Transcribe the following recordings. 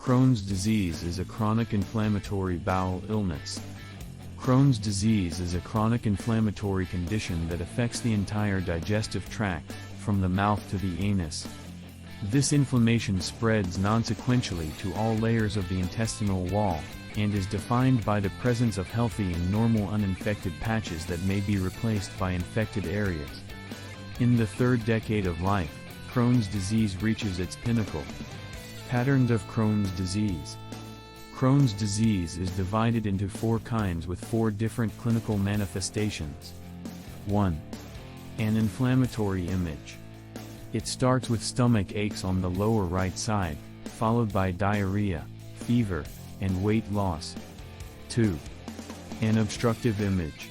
Crohn's disease is a chronic inflammatory bowel illness. Crohn's disease is a chronic inflammatory condition that affects the entire digestive tract, from the mouth to the anus. This inflammation spreads non-sequentially to all layers of the intestinal wall, and is defined by the presence of healthy and normal uninfected patches that may be replaced by infected areas. In the third decade of life, Crohn's disease reaches its pinnacle. Patterns of Crohn's disease. Crohn's disease is divided into 4 kinds with 4 different clinical manifestations. 1. An inflammatory image. It starts with stomach aches on the lower right side, followed by diarrhea, fever, and weight loss. 2. An obstructive image.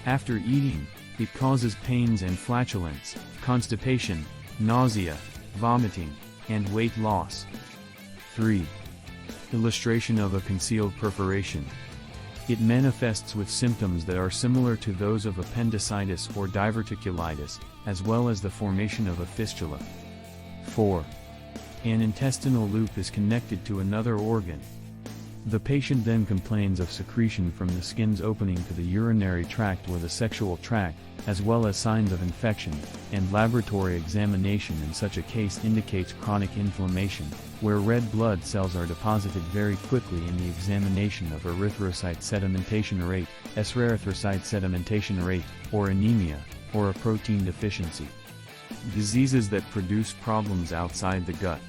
After eating, it causes pains and flatulence, constipation, nausea, vomiting, and weight loss. 3. Illustration of a concealed perforation. It manifests with symptoms that are similar to those of appendicitis or diverticulitis, as well as the formation of a fistula. 4. An intestinal loop is connected to another organ. The patient then complains of secretion from the skin's opening to the urinary tract or the sexual tract, as well as signs of infection, and laboratory examination in such a case indicates chronic inflammation, where red blood cells are deposited very quickly in the examination of erythrocyte sedimentation rate, erythrocyte sedimentation rate, or anemia, or a protein deficiency. Diseases that produce problems outside the gut.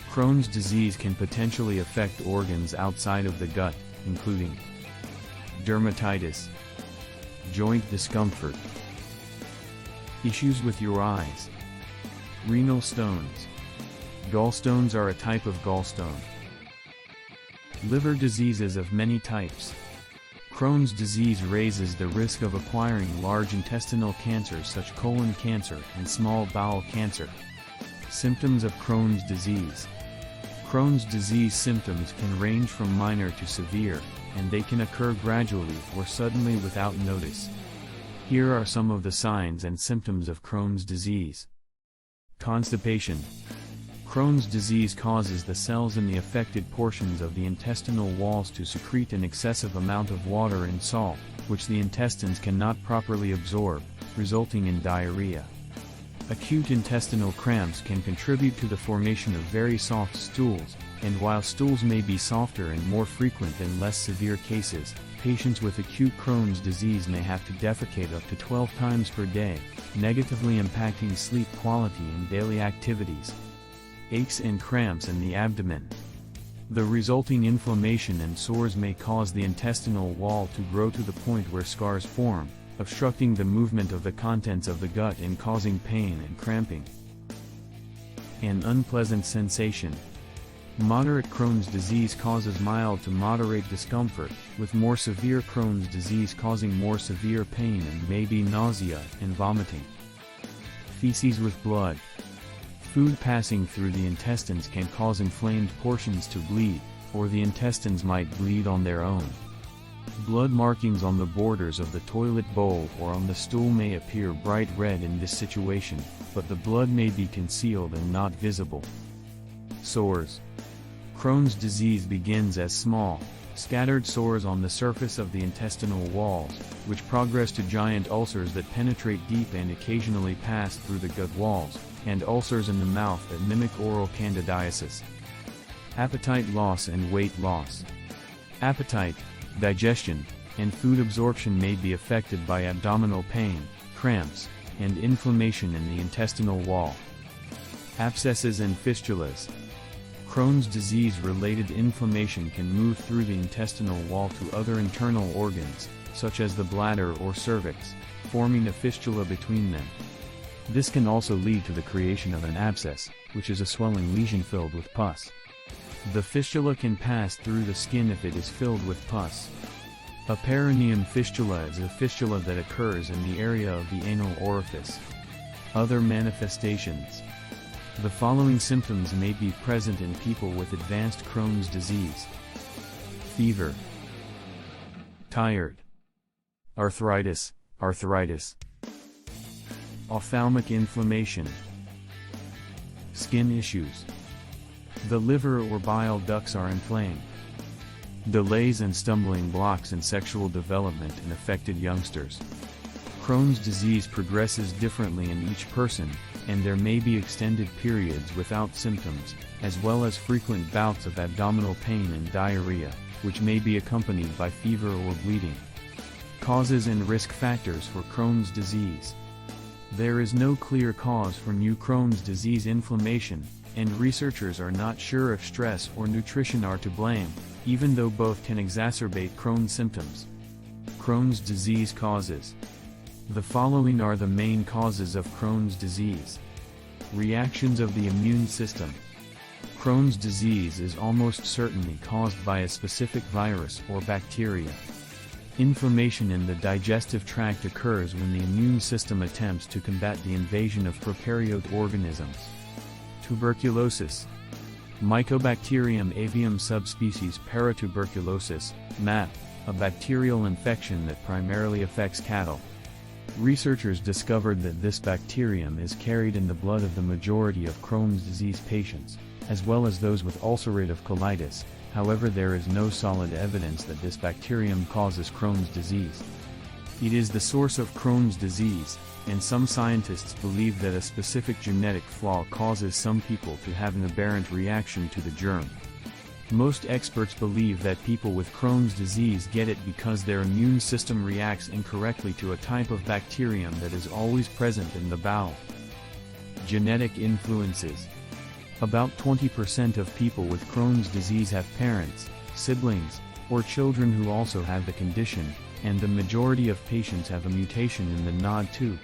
Crohn's disease can potentially affect organs outside of the gut, including dermatitis, joint discomfort, issues with your eyes, renal stones. Gallstones are a type of gallstone. Liver diseases of many types. Crohn's disease raises the risk of acquiring large intestinal cancers such as colon cancer and small bowel cancer. Symptoms of Crohn's disease. Crohn's disease symptoms can range from minor to severe, and they can occur gradually or suddenly without notice. Here are some of the signs and symptoms of Crohn's disease. Constipation. Crohn's disease causes the cells in the affected portions of the intestinal walls to secrete an excessive amount of water and salt, which the intestines cannot properly absorb, resulting in diarrhea. Acute intestinal cramps can contribute to the formation of very soft stools, and while stools may be softer and more frequent in less severe cases, patients with acute Crohn's disease may have to defecate up to 12 times per day, negatively impacting sleep quality and daily activities. Aches and cramps in the abdomen. The resulting inflammation and sores may cause the intestinal wall to grow to the point where scars form, obstructing the movement of the contents of the gut and causing pain and cramping. An unpleasant sensation. Moderate Crohn's disease causes mild to moderate discomfort, with more severe Crohn's disease causing more severe pain and maybe nausea and vomiting. Feces with blood. Food passing through the intestines can cause inflamed portions to bleed, or the intestines might bleed on their own. Blood markings on the borders of the toilet bowl or on the stool may appear bright red in this situation, but the blood may be concealed and not visible. Sores. Crohn's disease begins as small, scattered sores on the surface of the intestinal walls, which progress to giant ulcers that penetrate deep and occasionally pass through the gut walls, and ulcers in the mouth that mimic oral candidiasis. Appetite loss and weight loss. Appetite, digestion, and food absorption may be affected by abdominal pain, cramps, and inflammation in the intestinal wall. Abscesses and fistulas. Crohn's disease-related inflammation can move through the intestinal wall to other internal organs, such as the bladder or cervix, forming a fistula between them. This can also lead to the creation of an abscess, which is a swelling lesion filled with pus. The fistula can pass through the skin if it is filled with pus. A perineum fistula is a fistula that occurs in the area of the anal orifice. Other manifestations. The following symptoms may be present in people with advanced Crohn's disease. Fever. Tired. Arthritis. Ophthalmic inflammation. Skin issues. The liver or bile ducts are inflamed. Delays and stumbling blocks in sexual development in affected youngsters. Crohn's disease progresses differently in each person, and there may be extended periods without symptoms, as well as frequent bouts of abdominal pain and diarrhea, which may be accompanied by fever or bleeding. Causes and risk factors for Crohn's disease. There is no clear cause for new Crohn's disease inflammation, and researchers are not sure if stress or nutrition are to blame, even though both can exacerbate Crohn's symptoms. Crohn's disease causes. The following are the main causes of Crohn's disease. Reactions of the immune system. Crohn's disease is almost certainly caused by a specific virus or bacteria. Inflammation in the digestive tract occurs when the immune system attempts to combat the invasion of prokaryote organisms. Tuberculosis. Mycobacterium avium subspecies paratuberculosis, MAP, a bacterial infection that primarily affects cattle. Researchers discovered that this bacterium is carried in the blood of the majority of Crohn's disease patients, as well as those with ulcerative colitis. However, there is no solid evidence that this bacterium causes Crohn's disease. It is the source of Crohn's disease, and some scientists believe that a specific genetic flaw causes some people to have an aberrant reaction to the germ. Most experts believe that people with Crohn's disease get it because their immune system reacts incorrectly to a type of bacterium that is always present in the bowel. Genetic influences. About 20% of people with Crohn's disease have parents, siblings, or children who also have the condition, and the majority of patients have a mutation in the NOD2,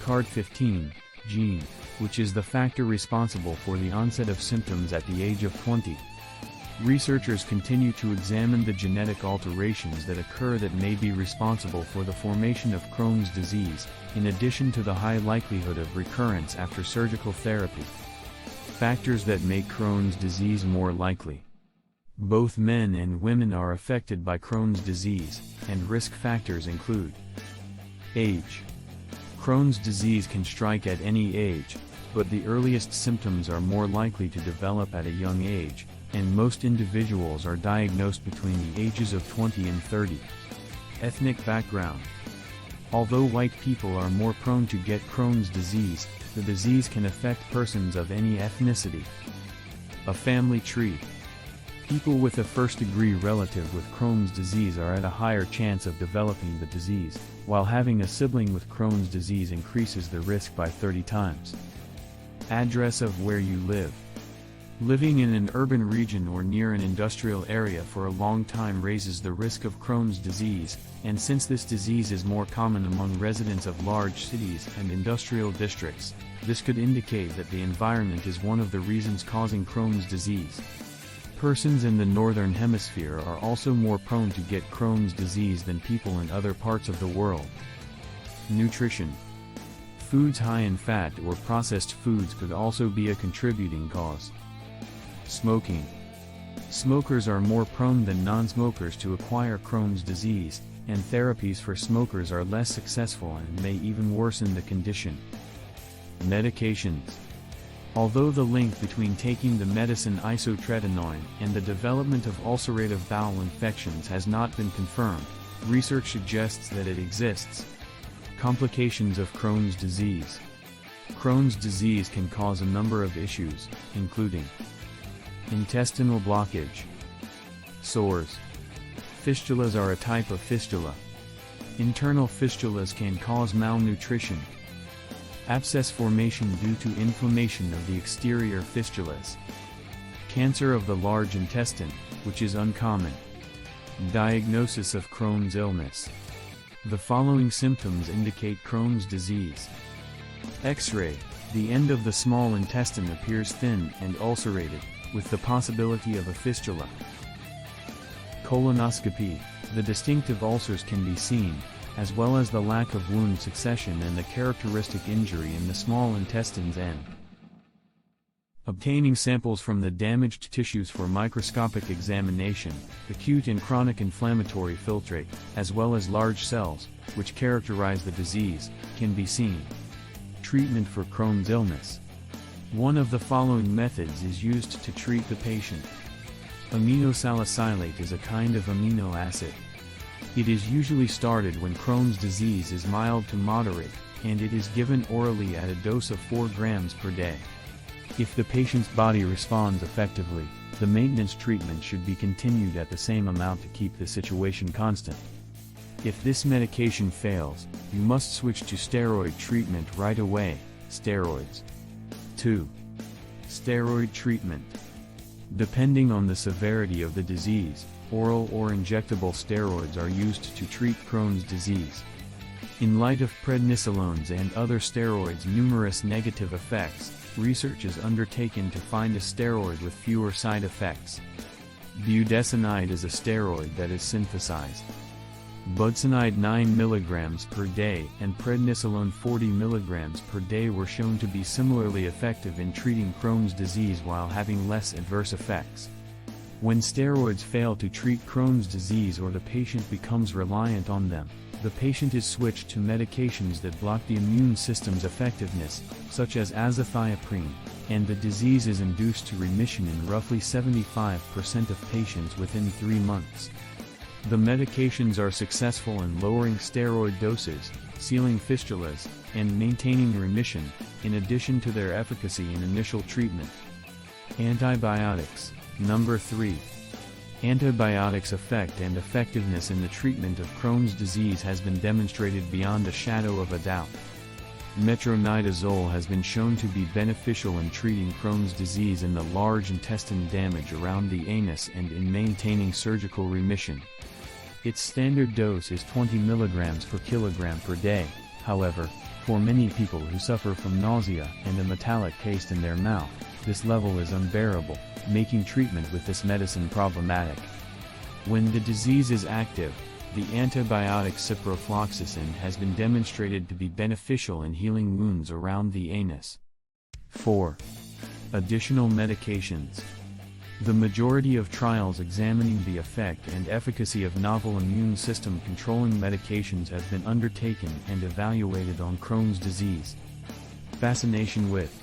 CARD15, gene, which is the factor responsible for the onset of symptoms at the age of 20. Researchers continue to examine the genetic alterations that occur that may be responsible for the formation of Crohn's disease, in addition to the high likelihood of recurrence after surgical therapy. Factors that make Crohn's disease more likely. Both men and women are affected by Crohn's disease, and risk factors include age. Crohn's disease can strike at any age, but the earliest symptoms are more likely to develop at a young age, and most individuals are diagnosed between the ages of 20 and 30. Ethnic background. Although white people are more prone to get Crohn's disease, the disease can affect persons of any ethnicity. A family tree. People with a first-degree relative with Crohn's disease are at a higher chance of developing the disease, while having a sibling with Crohn's disease increases the risk by 30 times. Address of where you live. Living in an urban region or near an industrial area for a long time raises the risk of Crohn's disease, and since this disease is more common among residents of large cities and industrial districts, this could indicate that the environment is one of the reasons causing Crohn's disease. Persons in the northern hemisphere are also more prone to get Crohn's disease than people in other parts of the world. Nutrition. Foods high in fat or processed foods could also be a contributing cause. Smoking. Smokers are more prone than non-smokers to acquire Crohn's disease, and therapies for smokers are less successful and may even worsen the condition. Medications. Although the link between taking the medicine isotretinoin and the development of ulcerative bowel infections has not been confirmed, research suggests that it exists. Complications of Crohn's disease. Crohn's disease can cause a number of issues, including intestinal blockage, sores. Fistulas are a type of fistula. Internal fistulas can cause malnutrition. Abscess formation due to inflammation of the exterior fistulas. Cancer of the large intestine, which is uncommon. Diagnosis of Crohn's illness. The following symptoms indicate Crohn's disease. X-ray. The end of the small intestine appears thin and ulcerated, with the possibility of a fistula. Colonoscopy. The distinctive ulcers can be seen, as well as the lack of wound succession and the characteristic injury in the small intestine's end. Obtaining samples from the damaged tissues for microscopic examination, acute and chronic inflammatory filtrate, as well as large cells, which characterize the disease, can be seen. Treatment for Crohn's illness. One of the following methods is used to treat the patient. Aminosalicylate is a kind of amino acid. It is usually started when Crohn's disease is mild to moderate, and it is given orally at a dose of 4 grams per day. If the patient's body responds effectively, the maintenance treatment should be continued at the same amount to keep the situation constant. If this medication fails, you must switch to steroid treatment right away. Steroids. 2. Steroid treatment. Depending on the severity of the disease, oral or injectable steroids are used to treat Crohn's disease. In light of prednisolone's and other steroids' numerous negative effects, research is undertaken to find a steroid with fewer side effects. Budesonide is a steroid that is synthesized. Budesonide 9 mg per day and prednisolone 40 mg per day were shown to be similarly effective in treating Crohn's disease while having less adverse effects. When steroids fail to treat Crohn's disease or the patient becomes reliant on them, the patient is switched to medications that block the immune system's effectiveness, such as azathioprine, and the disease is induced to remission in roughly 75% of patients within 3 months. The medications are successful in lowering steroid doses, sealing fistulas, and maintaining remission, in addition to their efficacy in initial treatment. Antibiotics. Number 3. Antibiotics' effect and effectiveness in the treatment of Crohn's disease has been demonstrated beyond a shadow of a doubt. Metronidazole has been shown to be beneficial in treating Crohn's disease in the large intestine damage around the anus and in maintaining surgical remission. Its standard dose is 20 mg per kilogram per day. However, for many people who suffer from nausea and a metallic taste in their mouth, this level is unbearable, making treatment with this medicine problematic. When the disease is active, the antibiotic ciprofloxacin has been demonstrated to be beneficial in healing wounds around the anus. 4. Additional medications. The majority of trials examining the effect and efficacy of novel immune system controlling medications have been undertaken and evaluated on Crohn's disease. Fascination with